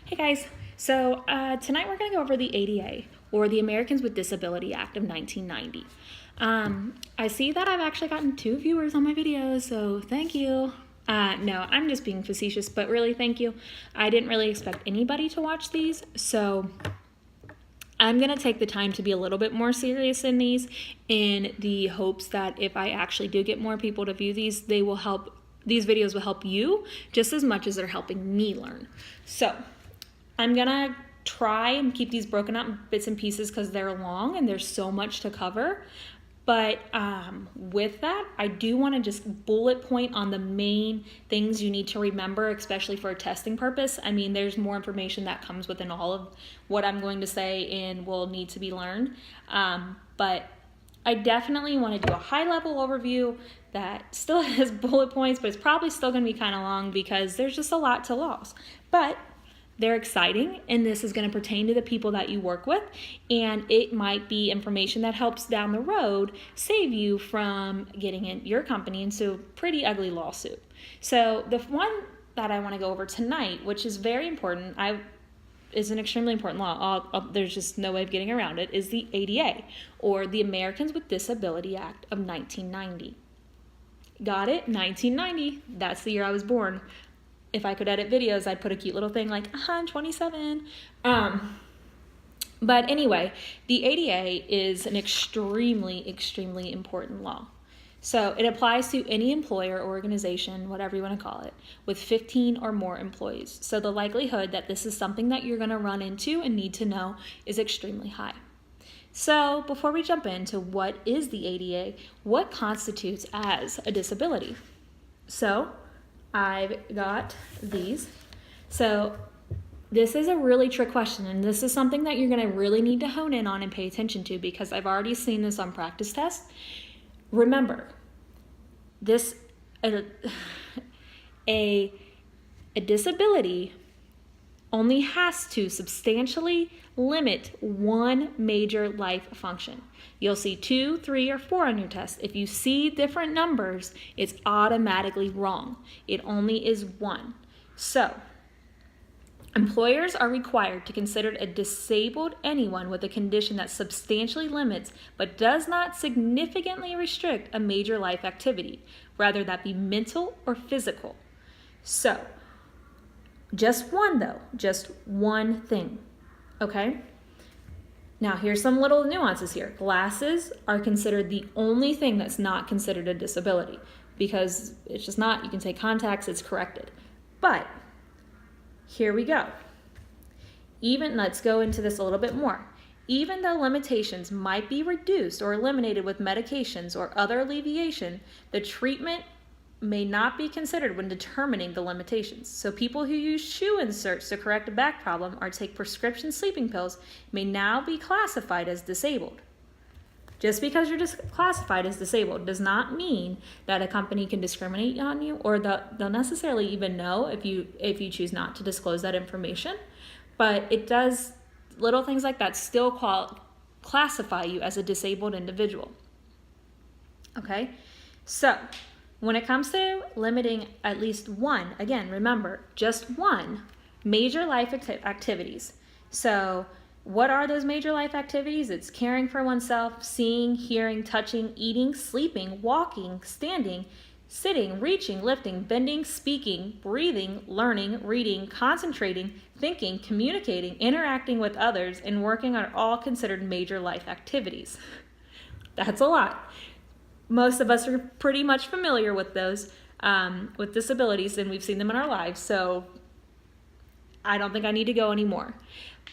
Hey guys, so tonight we're going to go over the ADA, or the Americans with Disability Act of 1990. I see that I've actually gotten 2 viewers on my videos, so thank you. No, I'm just being facetious, but really thank you. I didn't really expect anybody to watch these, so I'm going to take the time to be a little bit more serious in these, in the hopes that if I actually do get more people to view these, these videos will help you just as much as they're helping me learn. So I'm gonna try and keep these broken up in bits and pieces because they're long and there's so much to cover. But with that, I do want to just bullet point on the main things you need to remember, especially for a testing purpose. I mean, there's more information that comes within all of what I'm going to say and will need to be learned. But I definitely want to do a high-level overview that still has bullet points, but it's probably still going to be kind of long because there's just a lot to laws. But they're exciting, and this is going to pertain to the people that you work with, and it might be information that helps down the road save you from getting in your company into a pretty ugly lawsuit. So the one that I want to go over tonight, which is very important, is an extremely important law, there's just no way of getting around it, is the ADA, or the Americans with Disability Act of 1990. Got it? 1990. That's the year I was born. If I could edit videos, I'd put a cute little thing like, I'm 27. But anyway, the ADA is an extremely, extremely important law. So it applies to any employer or organization, whatever you want to call it, with 15 or more employees. So the likelihood that this is something that you're going to run into and need to know is extremely high. So before we jump into what is the ADA, what constitutes as a disability? So I've got these. So this is a really trick question, and this is something that you're going to really need to hone in on and pay attention to because I've already seen this on practice tests. Remember, a disability only has to substantially limit one major life function. You'll see 2, 3, or 4 on your test. If you see different numbers, it's automatically wrong. It only is 1. So, employers are required to consider a disabled anyone with a condition that substantially limits but does not significantly restrict a major life activity, whether that be mental or physical. So, just one though, just one thing, okay? Now here's some little nuances here. Glasses are considered the only thing that's not considered a disability because it's just not. You can take contacts, it's corrected. But here we go. Let's go into this a little bit more. Even though limitations might be reduced or eliminated with medications or other alleviation, the treatment may not be considered when determining the limitations. So people who use shoe inserts to correct a back problem or take prescription sleeping pills may now be classified as disabled. Just because you're classified as disabled does not mean that a company can discriminate on you, or they'll necessarily even know if you choose not to disclose that information. But it does, little things like that still classify you as a disabled individual. Okay, so when it comes to limiting at least one, again, remember, just one, major life activities. So what are those major life activities? It's caring for oneself, seeing, hearing, touching, eating, sleeping, walking, standing, sitting, reaching, lifting, bending, speaking, breathing, learning, reading, concentrating, thinking, communicating, interacting with others, and working are all considered major life activities. That's a lot. Most of us are pretty much familiar with those, with disabilities, and we've seen them in our lives, so I don't think I need to go anymore.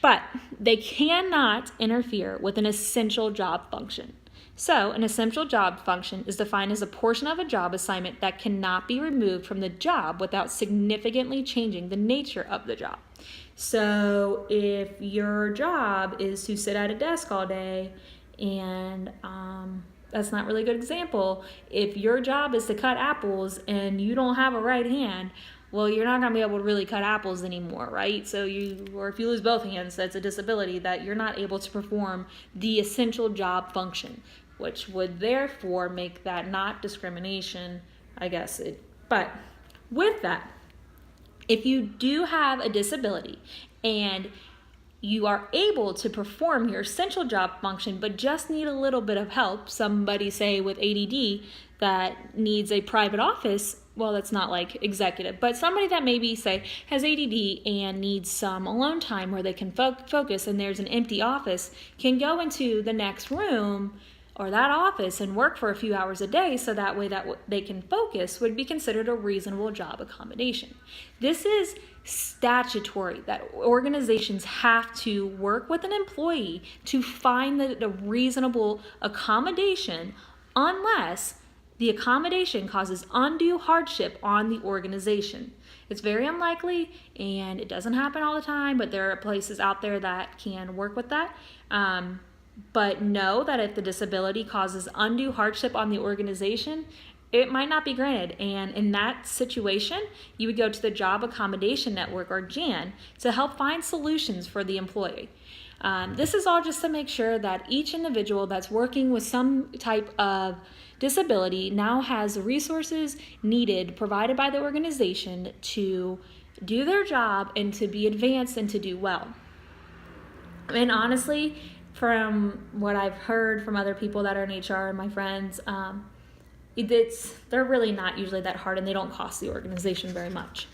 But they cannot interfere with an essential job function. So an essential job function is defined as a portion of a job assignment that cannot be removed from the job without significantly changing the nature of the job. So if your job is to sit at a desk all day, and that's not really a good example. If your job is to cut apples and you don't have a right hand, well, you're not going to be able to really cut apples anymore, right? So or if you lose both hands, that's a disability that you're not able to perform the essential job function, which would therefore make that not discrimination, I guess. But with that, If you do have a disability and you are able to perform your essential job function but just need a little bit of help, somebody say with ADD that needs a private office, well, that's not like executive, but somebody that maybe say has ADD and needs some alone time where they can focus, and there's an empty office, can go into the next room or that office and work for a few hours a day, so that way that they can focus, would be considered a reasonable job accommodation. This is statutory, that organizations have to work with an employee to find the reasonable accommodation, unless the accommodation causes undue hardship on the organization. It's very unlikely, and it doesn't happen all the time, but there are places out there that can work with that. But know that if the disability causes undue hardship on the organization, it might not be granted. And in that situation, you would go to the Job Accommodation Network, or JAN, to help find solutions for the employee. This is all just to make sure that each individual that's working with some type of disability now has the resources needed, provided by the organization, to do their job and to be advanced and to do well. And honestly, from what I've heard from other people that are in HR and my friends, they're really not usually that hard, and they don't cost the organization very much.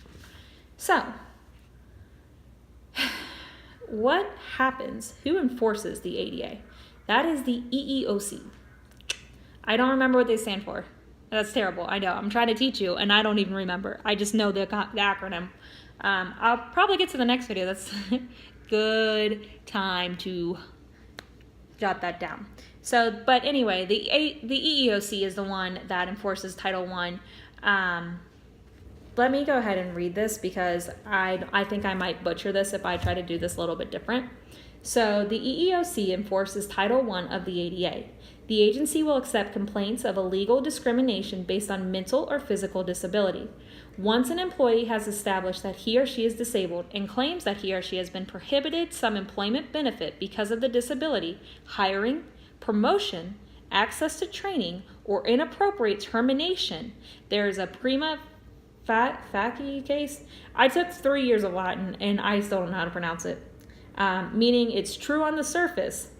So, what happens? Who enforces the ADA? That is the EEOC. I don't remember what they stand for. That's terrible. I know. I'm trying to teach you, and I don't even remember. I just know the acronym. I'll probably get to the next video. That's good time to jot that down. So, but anyway, the EEOC is the one that enforces Title I. Let me go ahead and read this, because I think I might butcher this if I try to do this a little bit different. So the EEOC enforces Title I of the ADA. The agency will accept complaints of illegal discrimination based on mental or physical disability. Once an employee has established that he or she is disabled and claims that he or she has been prohibited some employment benefit because of the disability, hiring, promotion, access to training, or inappropriate termination, there is a prima facie case. I took 3 years of Latin and I still don't know how to pronounce it. Meaning it's true on the surface.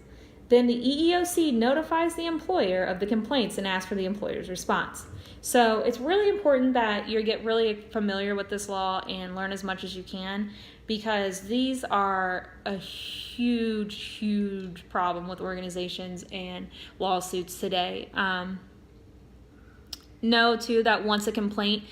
Then the EEOC notifies the employer of the complaints and asks for the employer's response. So it's really important that you get really familiar with this law and learn as much as you can, because these are a huge, huge problem with organizations and lawsuits today. Know too that once a complaint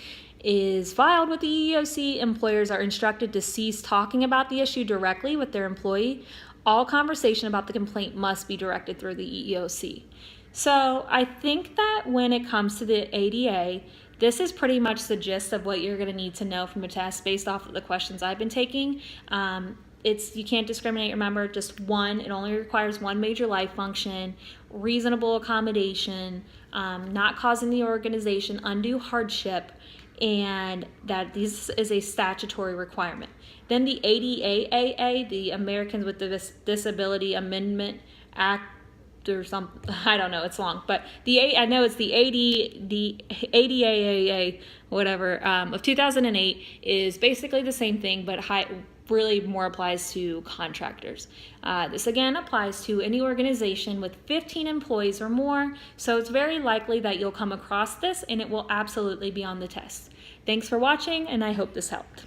is filed with the EEOC, employers are instructed to cease talking about the issue directly with their employee. All conversation about the complaint must be directed through the EEOC. So I think that when it comes to the ADA, this is pretty much the gist of what you're going to need to know from a test based off of the questions I've been taking. You can't discriminate, remember, just one. It only requires one major life function, reasonable accommodation, not causing the organization undue hardship, and that this is a statutory requirement. Then the ADAA, the Americans with Disability Amendment Act, or something, I don't know, it's long, but I know it's the ADAA, whatever, of 2008 is basically the same thing, but really more applies to contractors. This again applies to any organization with 15 employees or more, so it's very likely that you'll come across this, and it will absolutely be on the test. Thanks for watching, and I hope this helped.